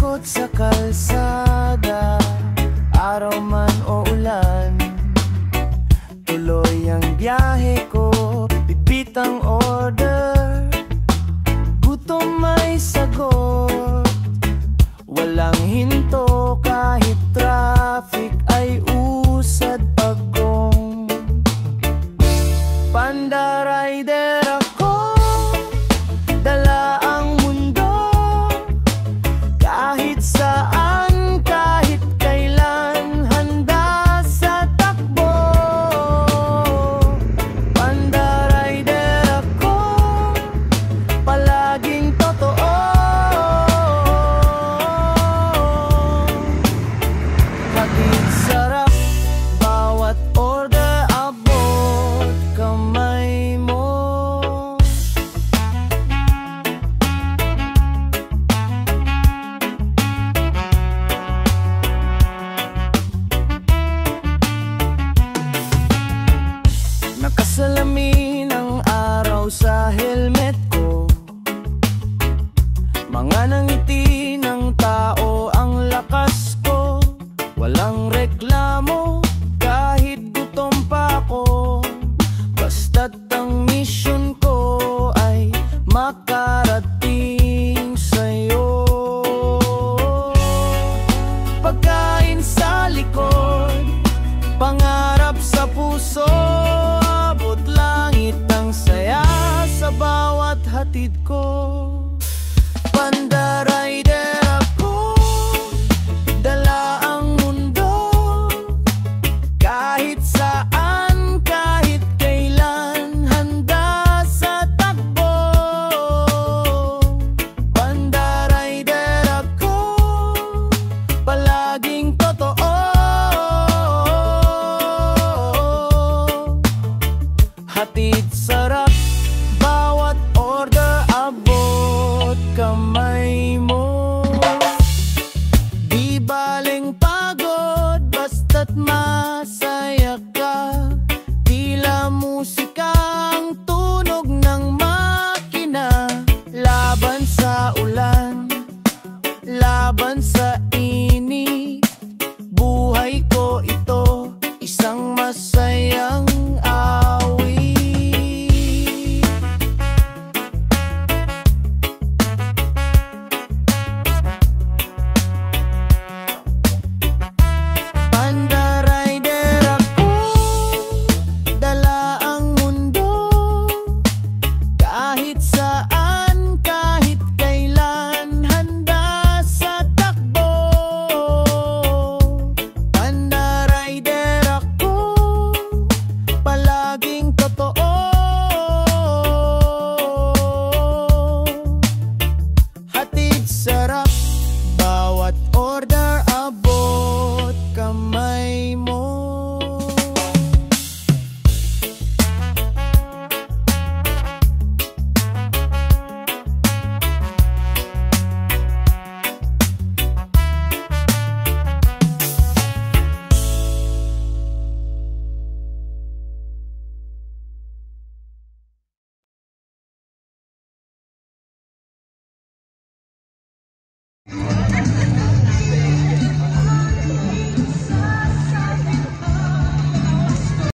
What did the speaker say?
Ikot sa kalsada, araw man o ulan, tuloy ang biyahe ko, bibitang order. Gutom may sagot, walang hinto kahit traffic ay usad pagong. Panda rider ako, dala ang mundo, kahit saan, kahit kailan, handa sa takbo. Panda rider ako, palaging totoo. Hatid sarap, bawat order abot kamay mo. Nakasalamin ang araw sa helmet ko, mga nangiti ng tao ang lakas ko. Walang reklamo kahit gutom pa ako, basta't ang mission ko ay makarating sa'yo. Pagkain sa likod, pangarap sa puso, abot langit ang saya sa bawat hatid ko. Panda rider ako, dala ang mundo, kahit saan, kahit kailan, handa sa takbo. Panda rider ako, palaging totoo. Hatid sarap, bawat order abot kamay mo. Di baling pagod, basta't masaya ka, tila musika ang tunog ng makina. Laban sa ulan, laban sa